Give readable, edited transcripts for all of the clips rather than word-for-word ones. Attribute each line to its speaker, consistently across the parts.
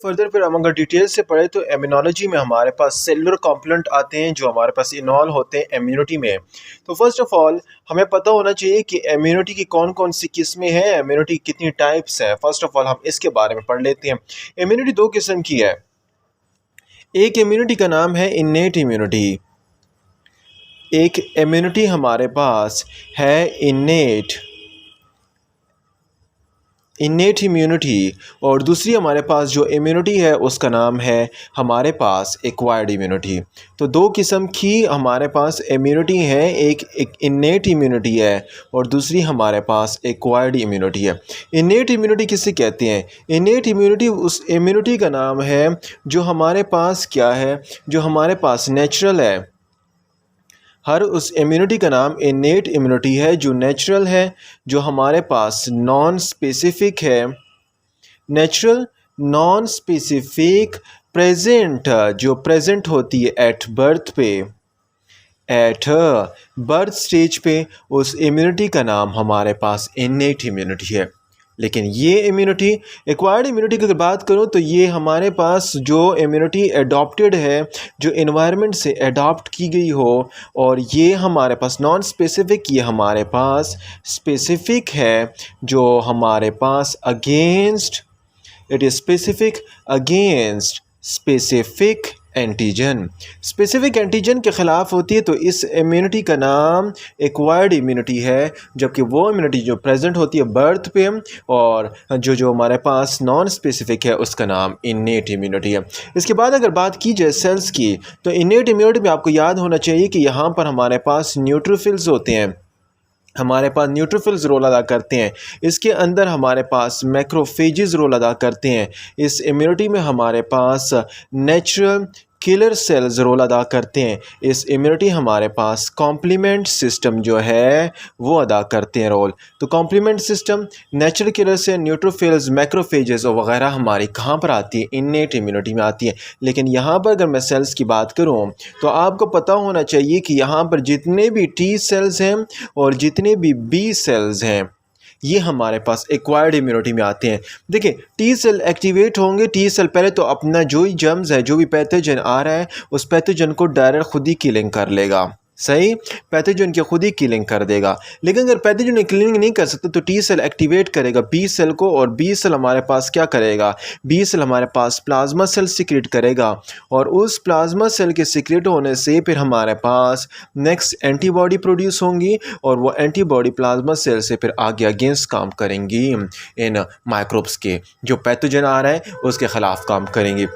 Speaker 1: Further फिर हम अगर डिटेल से पढ़े तो इम्यूनोलॉजी में हमारे पास सेलुलर कॉम्पोनेंट आते हैं जो हमारे पास इन्वॉल्व होते हैं इम्यूनिटी में। तो फर्स्ट ऑफ ऑल हमें पता होना चाहिए कि इम्यूनिटी की कौन कौन सी किस्में हैं, इम्यूनिटी कितनी टाइप्स हैं। फर्स्ट ऑफ ऑल हम इसके बारे में पढ़ लेते हैं। इम्यूनिटी दो किस्म की है। एक इम्यूनिटी का नाम है इन्नेट इम्यूनिटी। एक इम्यूनिटी हमारे पास है इन्नेट इम्यूनिटी, और दूसरी हमारे पास जो इम्यूनिटी है उसका नाम है हमारे पास एक्वायर्ड इम्यूनिटी। तो दो किस्म की हमारे पास इम्यूनिटी है, एक इन्नेट इम्यूनिटी है और दूसरी हमारे पास एक्वायर्ड इम्यूनिटी है। इन्नेट इम्यूनिटी किसे कहते हैं? इन्नेट इम्यूनिटी उस इम्यूनिटी का नाम है जो हमारे पास क्या है, जो हमारे पास नेचुरल है। हर उस इम्यूनिटी का नाम इन्नेट इम्यूनिटी है जो नेचुरल है, जो हमारे पास नॉन स्पेसिफिक है। नेचुरल, नॉन स्पेसिफिक, प्रेजेंट, जो प्रेजेंट होती है एट बर्थ पे, एट बर्थ स्टेज पे, उस इम्यूनिटी का नाम हमारे पास इन्नेट इम्यूनिटी है। लेकिन ये इम्यूनिटी, एक्वायर्ड इम्यूनिटी की अगर बात करूँ तो ये हमारे पास जो इम्यूनिटी एडॉप्टेड है, जो इन्वायरमेंट से एडॉप्ट की गई हो, और ये हमारे पास नॉन स्पेसिफिक, ये हमारे पास स्पेसिफिक है, जो हमारे पास against, it is specific against specific antigen, specific antigen के ख़िलाफ़ होती है। तो इस इम्यूनिटी का नाम एक्वायर्ड इम्यूनिटी है, जबकि वो इम्यूनिटी जो प्रेजेंट होती है बर्थ पे और जो हमारे पास नॉन स्पेसिफिक है उसका नाम इन्नेट इम्यूनिटी है। इसके बाद अगर बात की जाए सेल्स की, तो इन्नेट इम्यूनिटी में आपको याद होना चाहिए कि यहाँ पर हमारे पास न्यूट्रोफिल्स होते हैं, हमारे पास न्यूट्रोफिल्स रोल अदा करते हैं। इसके अंदर हमारे पास मैक्रोफेजेस रोल अदा करते हैं। इस इम्यूनिटी में हमारे पास नेचुरल किलर सेल्स रोल अदा करते हैं। इस इम्यूनिटी हमारे पास कॉम्प्लीमेंट सिस्टम जो है वो अदा करते हैं रोल। तो कॉम्प्लीमेंट सिस्टम, नेचुरल किलर से, न्यूट्रोफिल्स, मैक्रोफेजेस और वगैरह हमारी कहाँ पर आती है? इन्नेट इम्यूनिटी में आती है। लेकिन यहाँ पर अगर मैं सेल्स की बात करूँ तो आपको पता होना चाहिए कि यहाँ पर जितने भी टी सेल्स हैं और जितने भी बी सेल्स हैं ये हमारे पास एक्वायर्ड इम्यूनिटी में आते हैं। देखिए, टी सेल एक्टिवेट होंगे। टी सेल पहले तो अपना जो ही जर्म्स है, जो भी पैथोजन आ रहा है, उस पैथोजन को डायरेक्ट खुद ही किलिंग कर लेगा। सही, पैथोजन की खुद ही किलिंग कर देगा। लेकिन अगर पैथोजन किलिंग नहीं कर सकते तो टी सेल एक्टिवेट करेगा बी सेल को, और बी सेल हमारे पास क्या करेगा? बी सेल हमारे पास प्लाज्मा सेल सिक्रेट करेगा, और उस प्लाज्मा सेल के सिक्रेट होने से फिर हमारे पास नेक्स्ट एंटीबॉडी प्रोड्यूस होंगी, और वो एंटीबॉडी प्लाज्मा सेल से फिर आगे अगेंस्ट काम करेंगी, इन माइक्रोब्स के जो पैथोजन आ रहा है उसके ख़िलाफ़ काम करेंगी।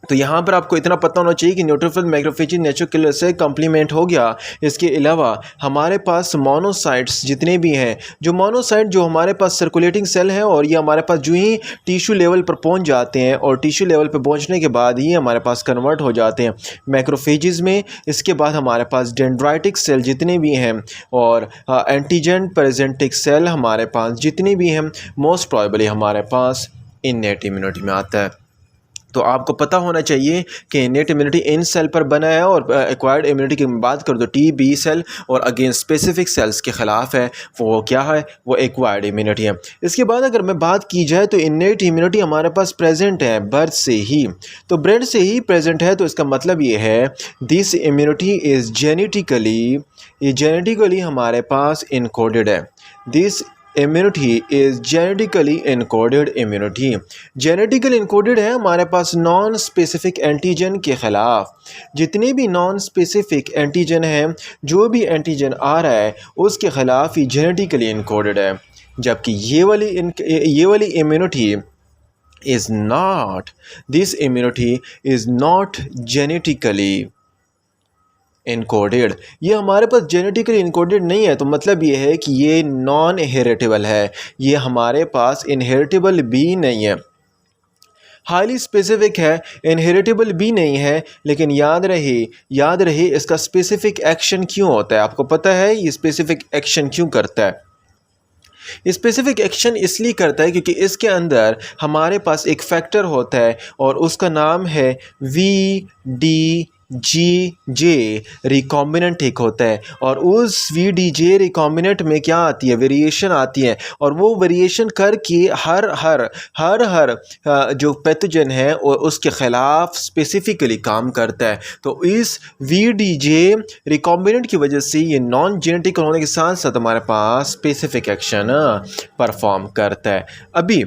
Speaker 1: तो यहाँ पर आपको इतना पता होना चाहिए कि न्यूट्रोफिल, मैक्रोफेज, नेचुरल किलर से कम्प्लीमेंट हो गया। इसके अलावा हमारे पास मोनोसाइट्स जितने भी हैं, जो मोनोसाइट जो हमारे पास सर्कुलेटिंग सेल हैं, और ये हमारे पास जो ही टिश्यू लेवल पर पहुँच जाते हैं, और टिश्यू लेवल पर पहुँचने के बाद ही हमारे पास कन्वर्ट हो जाते हैं मैक्रोफेजेस में। इसके बाद हमारे पास डेंड्राइटिक सेल जितने भी हैं, और एंटीजन प्रेजेंटिक सेल हमारे पास जितने भी हैं, मोस्ट प्रॉबेबली हमारे पास इन्नेट इम्यूनिटी में आता है। तो आपको पता होना चाहिए कि इन्नेट इम्यूनिटी इन सेल पर बना है, और एक्वायर्ड इम्यूनिटी की बात करो तो टी, बी सेल और अगेंस्ट स्पेसिफिक सेल्स के ख़िलाफ़ है, वो क्या है? वो एक्वायर्ड इम्यूनिटी है। इसके बाद अगर मैं बात की जाए तो इन्नेट इम्यूनिटी हमारे पास प्रेजेंट है बर्थ से ही। तो बर्थ से ही प्रेजेंट है, तो इसका मतलब ये है दिस इम्यूनिटी इज़ जेनेटिकली हमारे पास इनकोडेड है। This immunity is genetically encoded immunity. Genetically encoded है हमारे पास नॉन स्पेसिफिक एंटीजन के ख़िलाफ़। जितने भी नॉन स्पेसिफिक एंटीजन हैं, जो भी एंटीजन आ रहा है उसके ख़िलाफ़ ही जेनेटिकली इनकोडेड है। जबकि ये वाली immunity is not, this immunity is not genetically encoded. ये हमारे पास जेनेटिकली इनकोडेड नहीं है, तो मतलब ये है कि ये नॉन इनहेरिटेबल है, ये हमारे पास इनहेरिटेबल भी नहीं है। हाईली स्पेसिफिक है, इनहेरिटेबल भी नहीं है। लेकिन याद रहे इसका स्पेसिफिक एक्शन क्यों होता है। आपको पता है ये स्पेसिफिक एक्शन क्यों करता है? स्पेसिफिक एक्शन इसलिए करता है क्योंकि इसके अंदर हमारे पास एक फैक्टर होता है, और उसका नाम है VDA। VDJ रिकॉम्बिनेंट एक होता है और उस VDJ रिकॉम्बिनेंट में क्या आती है, वेरिएशन आती है और वो वेरिएशन करके हर हर हर हर जो पैथोजन है वो उसके ख़िलाफ़ स्पेसिफिकली काम करता है। तो इस VDJ रिकॉम्बिनेंट की वजह से ये नॉन जेनेटिक होने के साथ साथ हमारे पास स्पेसिफिक एक्शन परफॉर्म करता है। अभी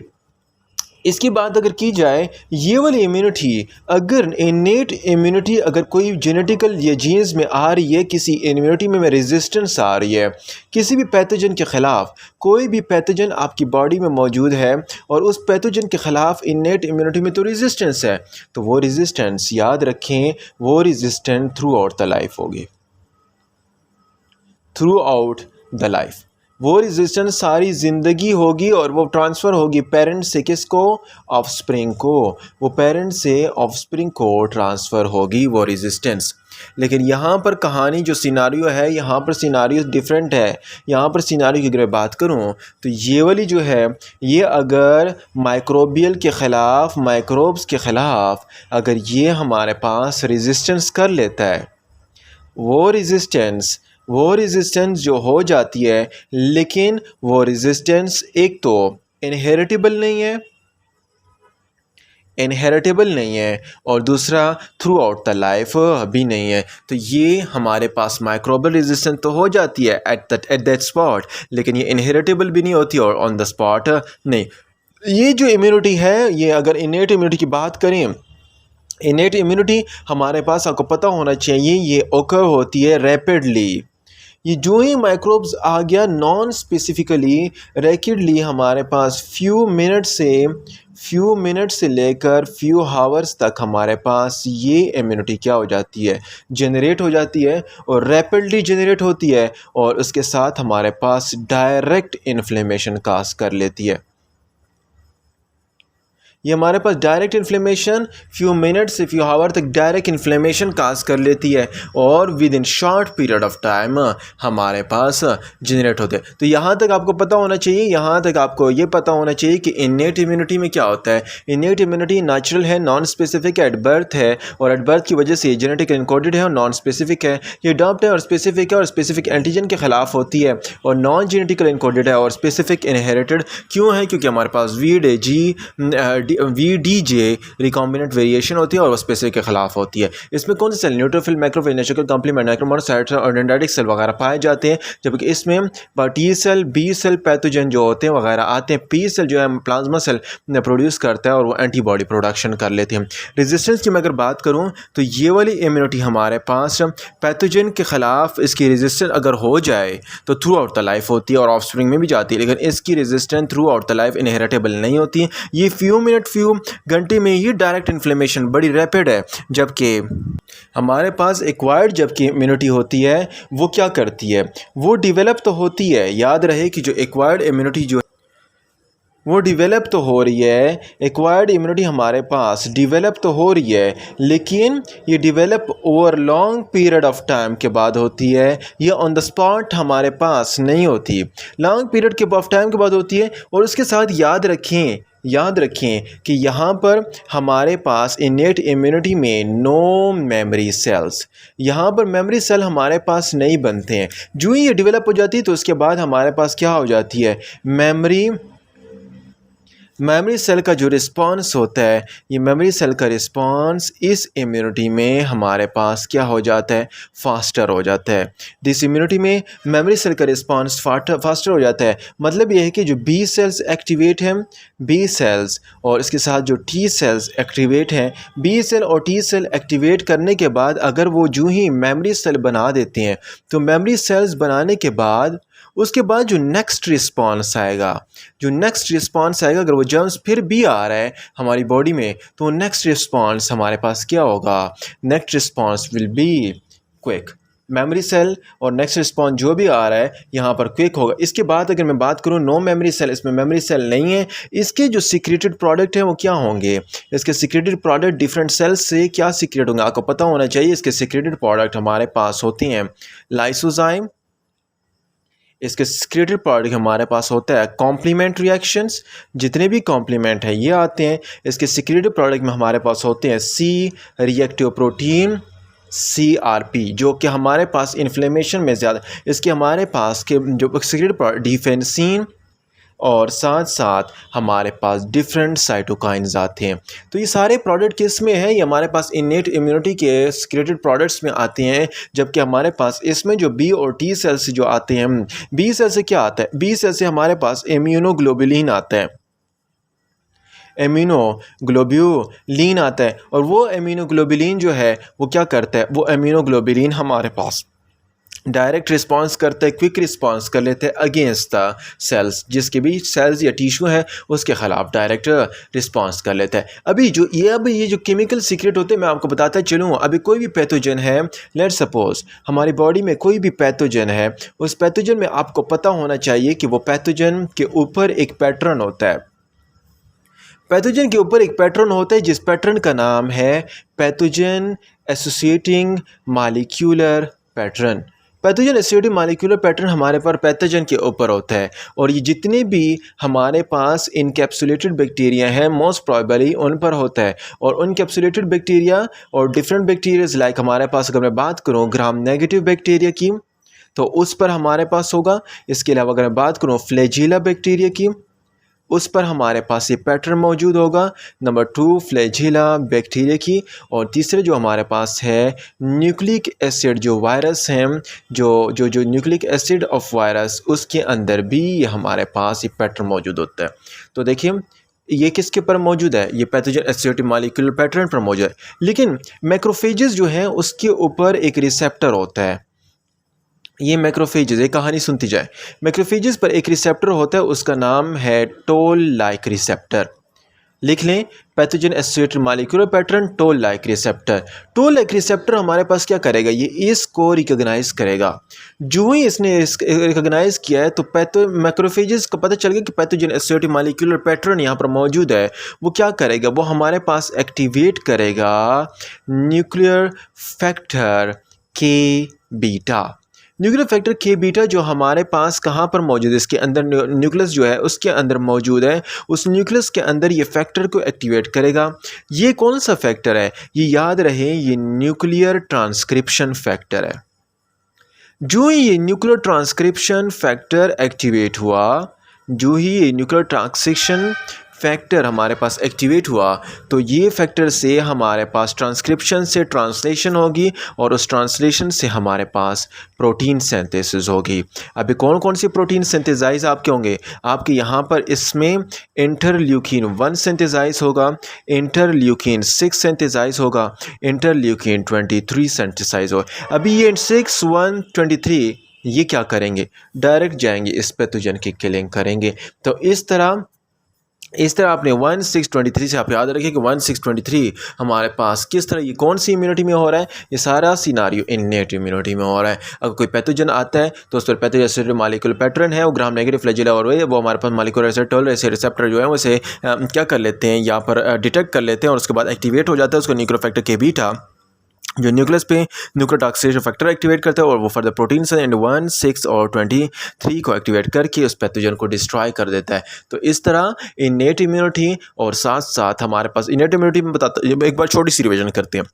Speaker 1: इसकी बात अगर की जाए, ये वाली इम्यूनिटी, अगर इनेट इम्यूनिटी अगर कोई जेनेटिकल या जीन्स में आ रही है, किसी इम्यूनिटी में रेजिस्टेंस आ रही है किसी भी पैथोजन के ख़िलाफ़, कोई भी पैथोजन आपकी बॉडी में मौजूद है और उस पैथोजन के ख़िलाफ़ इनेट इम्यूनिटी में तो रेजिस्टेंस है, तो वो रेजिस्टेंस याद रखें, वो resistance through out the life होगी, थ्रू आउट द लाइफ वो रेजिस्टेंस सारी ज़िंदगी होगी और वो ट्रांसफ़र होगी पेरेंट से किसको, ऑफस्प्रिंग को, वो पेरेंट से ऑफस्प्रिंग को ट्रांसफ़र होगी वो रेजिस्टेंस। लेकिन यहाँ पर कहानी जो सिनारियो है, यहाँ पर सिनारियो डिफरेंट है। यहाँ पर सिनारियो की अगर मैं बात करूँ तो ये वाली जो है, ये अगर माइक्रोबियल के ख़िलाफ़, माइक्रोब्स के ख़िलाफ़ अगर ये हमारे पास रेजिस्टेंस कर लेता है, वो रेजिस्टेंस जो हो जाती है, लेकिन वो रेजिस्टेंस एक तो इनहेरिटेबल नहीं है और दूसरा थ्रू आउट द लाइफ भी नहीं है। तो ये हमारे पास माइक्रोबियल रेजिस्टेंस तो हो जाती है एट दैट स्पॉट, लेकिन ये इनहेरिटेबल भी नहीं होती और ऑन द स्पॉट नहीं। ये जो इम्यूनिटी है, ये अगर इनेट इम्यूनिटी की बात करें, इनेट इम्यूनिटी हमारे पास आपको पता होना चाहिए ये ओकर होती है रैपिडली। ये जो ही माइक्रोब्स आ गया नॉन स्पेसिफिकली रैपिडली हमारे पास फ्यू मिनट से लेकर फ्यू हावर्स तक हमारे पास ये इम्यूनिटी क्या हो जाती है, जनरेट हो जाती है और रैपिडली जनरेट होती है और उसके साथ हमारे पास डायरेक्ट इन्फ्लेमेशन काज कर लेती है। ये हमारे पास डायरेक्ट इन्फ्लेमेशन फ्यू मिनट से फ्यू आवर तक डायरेक्ट इन्फ्लेमेशन काज कर लेती है और with in short period of time हमारे पास जनरेट होते हैं। तो यहाँ तक आपको पता होना चाहिए, यहाँ तक आपको ये पता होना चाहिए कि इनेट इम्यूनिटी में क्या होता है। इनेट इम्यूनिटी नेचुरल है, नॉन स्पेसिफिक एट बर्थ है और एट बर्थ की वजह से जेनेटिक इनकोडेड है और नॉन स्पेसिफिक है। ये डॉप्ट है और स्पेसिफिक है और स्पेसिफिक एंटीजन के खिलाफ होती है और नॉन जेनेटिकल इनकोडेड है और स्पेसिफिक इनहेरिटेड क्यों है, क्योंकि हमारे पास VDJ रिकॉम्बिनेंट वेरिएशन होती है और वो स्पेसिफिक के खिलाफ होती है। इसमें कौन से cell, neutrophil, macrophage, natural complement, micro monocytes और डेंड्राइटिक सेल वगैरह पाए जाते हैं, जबकि इसमें T cell, B cell pathogen जो होते हैं वगैरह आते हैं। पी सेल जो है प्लाज्मा सेल प्रोड्यूस करता है और वो एंटीबॉडी प्रोडक्शन कर लेते हैं। रेजिस्टेंस की मैं अगर बात करूँ तो ये वाली इम्यूनिटी हमारे पास पैथोजन के खिलाफ इसकी रेजिस्टेंस अगर हो जाए तो थ्रू आउट द लाइफ होती है और ऑफस्प्रिंग में भी जाती है, लेकिन इसकी resistance through out the life inheritable नहीं होती। ये फ्यू घंटे में ही डायरेक्ट इन्फ्लेमेशन बड़ी रैपिड है, जबकि हमारे पास एक्वायर्ड जबकि इम्यूनिटी होती है वो क्या करती है, वो डेवलप तो होती है। याद रहे कि जो एक्वायर्ड इम्यूनिटी जो वो डिवेलप तो हो रही है, एक्वायर्ड इम्यूनिटी हमारे पास डिवेलप तो हो रही है, लेकिन ये develop over long period of time के बाद होती है, ये ऑन द स्पॉट हमारे पास नहीं होती, लॉन्ग पीरियड के ऑफ टाइम के बाद होती है। और उसके साथ याद रखें कि यहाँ पर हमारे पास इनेट इम्यूनिटी में नो मेमोरी सेल्स, यहाँ पर मेमोरी सेल हमारे पास नहीं बनते हैं। जो ही ये डिवेलप हो जाती है तो उसके बाद हमारे पास क्या हो जाती है, मेमोरी सेल का जो रिस्पांस होता है, ये मेमोरी सेल का रिस्पांस इस इम्यूनिटी में हमारे पास क्या हो जाता है, फास्टर हो जाता है। दिस इम्यूनिटी में मेमोरी सेल का रिस्पांस फास्टर हो जाता है। मतलब ये है कि जो बी सेल्स एक्टिवेट हैं, बी सेल्स और इसके साथ जो टी सेल्स एक्टिवेट हैं, बी सेल और टी सेल एक्टिवेट करने के बाद अगर वो जो ही मेमोरी सेल बना देते हैं तो मेमोरी सेल्स बनाने के बाद उसके बाद जो नेक्स्ट रिस्पांस आएगा अगर वो जर्म्स फिर भी आ रहा है हमारी बॉडी में तो नेक्स्ट रिस्पांस हमारे पास क्या होगा, next response will be quick. Memory cell और नेक्स्ट रिस्पांस जो भी आ रहा है यहाँ पर क्विक होगा। इसके बाद अगर मैं बात करूँ नो मेमोरी सेल, इसमें मेमोरी सेल नहीं है। इसके जो सीक्रेटेड प्रोडक्ट हैं वो क्या होंगे, इसके सीक्रेटेड प्रोडक्ट डिफरेंट सेल्स से क्या सीक्रेट होंगे आपको पता होना चाहिए। इसके सीक्रेटेड प्रोडक्ट हमारे पास होते हैं लाइसोजाइम, इसके सीक्रेटेड प्रोडक्ट हमारे पास होता है कॉम्प्लीमेंट रिएक्शंस, जितने भी कॉम्प्लीमेंट हैं ये आते हैं। इसके सीक्रेटेड प्रोडक्ट में हमारे पास होते हैं सी रिएक्टिव प्रोटीन, CRP, जो कि हमारे पास इन्फ्लेमेशन में ज़्यादा, इसके हमारे पास के जो सीक्रेट डिफेंसिन और साथ साथ हमारे पास डिफरेंट साइटोकाइंस आते हैं। तो ये सारे प्रोडक्ट किस में है, ये हमारे पास इनेट इम्यूनिटी के सीक्रेटेड प्रोडक्ट्स में आते हैं। जबकि हमारे पास इसमें जो बी और टी सेल्स जो आते हैं, बी सेल से क्या आता है, बी सेल से हमारे पास इम्यूनोग्लोबुलिन आता है, इम्यूनोग्लोबुलिन आता है। और वो इम्यूनोग्लोबुलिन जो है वो क्या करता है, वो इम्यूनोग्लोबुलिन हमारे पास डायरेक्ट रिस्पांस करता है, क्विक रिस्पांस कर लेते हैं अगेंस्ट द सेल्स, जिसके भी सेल्स या टिश्यू है उसके ख़िलाफ़ डायरेक्ट रिस्पांस कर लेता है। अभी ये जो केमिकल सीक्रेट होते हैं मैं आपको बताता चलूँ। अभी कोई भी पैथोजन है, लेट्स सपोज हमारी बॉडी में कोई भी पैथोजन है, उस पैथोजन में आपको पता होना चाहिए कि वो पैथोजन के ऊपर एक पैटर्न होता है, पैथोजन के ऊपर एक पैटर्न होता है जिस पैटर्न का नाम है pathogen associating molecular pattern. Pathogen associating molecular pattern हमारे पर पैथोजन के ऊपर होता है। और ये जितने भी हमारे पास इनकैप्सुलेटेड बैक्टीरिया हैं मोस्ट प्रोबेबली उन पर होता है। और उनकैप्सुलेटेड बैक्टीरिया और डिफरेंट बैक्टीरियाज लाइक हमारे पास अगर मैं बात करूँ ग्राम नेगेटिव बैक्टीरिया की तो उस पर हमारे पास होगा। इसके अलावा अगर मैं बात करूँ फ्लैजिला बैक्टीरिया की, उस पर हमारे पास ये पैटर्न मौजूद होगा। नंबर 2 फ्लैजिला बैक्टीरिया की। और तीसरे जो हमारे पास है न्यूक्लिक एसिड जो वायरस हैं, जो न्यूक्लिक एसिड ऑफ वायरस, उसके अंदर भी ये हमारे पास ये पैटर्न मौजूद होता है। तो देखिए ये किसके पर मौजूद है, ये पैथोजन एसोसिएटिव मॉलिक्यूलर पैटर्न पर मौजूद है। लेकिन मैक्रोफेजेस जो हैं उसके ऊपर एक रिसेप्टर होता है। ये मैक्रोफेजेस, एक कहानी सुनती जाए। मैक्रोफेजेस पर एक रिसेप्टर होता है, उसका नाम है टोल लाइक रिसेप्टर। लिख लें, pathogen associated molecular pattern toll like receptor. Toll like receptor हमारे पास क्या करेगा, ये इसको रिकॉग्नाइज करेगा। जो ही इसने रिकॉग्नाइज किया है तो मैक्रोफेजेस को पता चल गया कि पैथोजन एसोसिएटेड मॉलिक्यूलर पैटर्न यहाँ पर मौजूद है। वो क्या करेगा, वो हमारे पास एक्टिवेट करेगा न्यूक्लियर फैक्टर के बीटा। न्यूक्लियर फैक्टर के बीटा जो हमारे पास कहाँ पर मौजूद है, इसके अंदर न्यूक्लियस जो है उसके अंदर मौजूद है। उस न्यूक्लियस के अंदर ये फैक्टर को एक्टिवेट करेगा। ये कौन सा फैक्टर है, ये याद रहे, ये न्यूक्लियर ट्रांसक्रिप्शन फैक्टर है। जो ही ये न्यूक्लियर ट्रांसक्रिप्शन फैक्टर एक्टिवेट हुआ, जो ही ये न्यूक्लियर ट्रांसक्रिप्शन फैक्टर हमारे पास एक्टिवेट हुआ तो ये फैक्टर से हमारे पास ट्रांसक्रिप्शन से ट्रांसलेशन होगी और उस ट्रांसलेशन से हमारे पास प्रोटीन सिंथेसिस होगी। अभी कौन कौन सी प्रोटीन सिंथेसाइज आपके होंगे, आपके यहाँ पर इसमें इंटरल्यूकिन 1 सिंथेसाइज होगा, इंटरल्यूकिन 6 सिंथेसाइज होगा, इंटरल्यूकिन 23 सिंथेसाइज होगा। अभी ये 6, 1, 23 ये क्या करेंगे, डायरेक्ट जाएंगे इस पैथोजन की किलिंग करेंगे। तो इस तरह आपने 1623 से आप याद रखिए कि 1623 हमारे पास किस तरह, ये कौन सी इम्यूनिटी में हो रहा है, ये सारा सिनारियो इन्नेट इम्यूनिटी में हो रहा है। अगर कोई पैथोजन आता है तो उस पर पैथोजन एसोसिएटेड मॉलिक्यूलर पैटर्न है, वो ग्राम नेगेटिव फ्लैजिला और वो हमारे पास मॉलिक्यूलर रिसेप्टर जो है वैसे क्या कर लेते हैं, यहाँ पर डिटेक्ट कर लेते हैं और उसके बाद एक्टिवेट हो जाता है उसको न्यूक्लियर फैक्टर के बीटा, जो न्यूक्लियस पे न्यूक्लियर टॉक्सिसिटी फैक्टर एक्टिवेट करता है और वो फर्दर प्रोटीन एंड 1, 6 और 23 को एक्टिवेट करके उस पैथोजन को डिस्ट्रॉय कर देता है। तो इस तरह इनेट इम्यूनिटी और साथ साथ हमारे पास इनेट इम्यूनिटी में बताता, एक बार छोटी सी रिवीजन करते हैं।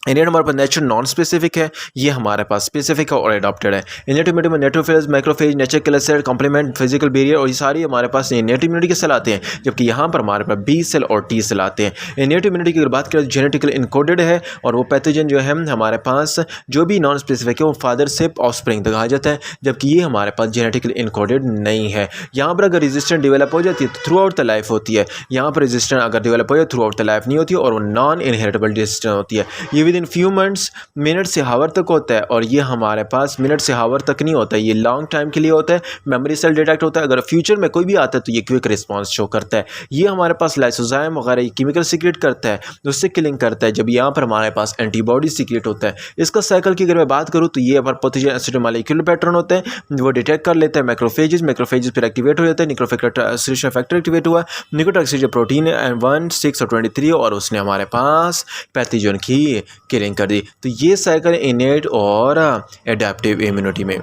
Speaker 1: इनेट हमारे पास नेचर नॉन स्पेसिफिक है, ये हमारे पास स्पेसिफिक है और एडॉप्टेड है। इनेट इम्यूनिटी में neutrophils, macrophage, nature killer cell, complement, physical barrier और ये सारी हमारे पास इनेट इम्यूनिटी के सेल आते हैं। जबकि यहाँ पर हमारे पास बी सेल और टी सेल आते हैं। इनेट इम्यूनिटी की अगर बात करें तो जेनेटिकली इनकोडेड है और वो पैथोजन जो है हमारे पास जो भी नॉन स्पेसिफिक है वो फादर से ऑफस्प्रिंग तक कहा जाता है, जबकि ये हमारे पास जेनेटिकली इनकोडेड नहीं है। यहाँ पर अगर रेजिस्टेंट डेवलप हो जाती है तो थ्रू आउट द लाइफ होती है, यहाँ पर रेजिस्टेंट अगर डेवलप हो जाए थ्रू आउट द लाइफ नहीं होती है और वो नॉन इनहेरिटेबल रेजिस्टेंट होती है। ये with in few months, minute से हावर तक होता है और ये हमारे पास मिनट से हावर तक नहीं होता है, ये लॉन्ग टाइम के लिए होता है। मेमोरी सेल डिटेक्ट होता है, अगर फ्यूचर में कोई भी आता है तो ये क्विक रिस्पांस शो करता है। ये हमारे पास लाइसोजाइम वगैरह केमिकल सीक्रेट करता है, उससे किलिंग करता है। जब यहाँ पर हमारे पास एंटीबॉडी सीक्रेट होता है। इसका साइकिल की अगर मैं बात करूँ तो ये पैथोजन एसिड मॉलिक्यूलर पैटर्न होता है, वो डिटेक्ट कर लेता है मैक्रोफेजेस फिर एक्टिवेट हो जाता है, न्यूक्लियर फैक्टर एक्टिवेट हुआ, न्यूक्लियर प्रोटीन 1, 6 और 23 और उसने हमारे पास पैथोजन की किलिंग कर दी। तो ये साइकिल इनेट और एडेप्टिव इम्यूनिटी में।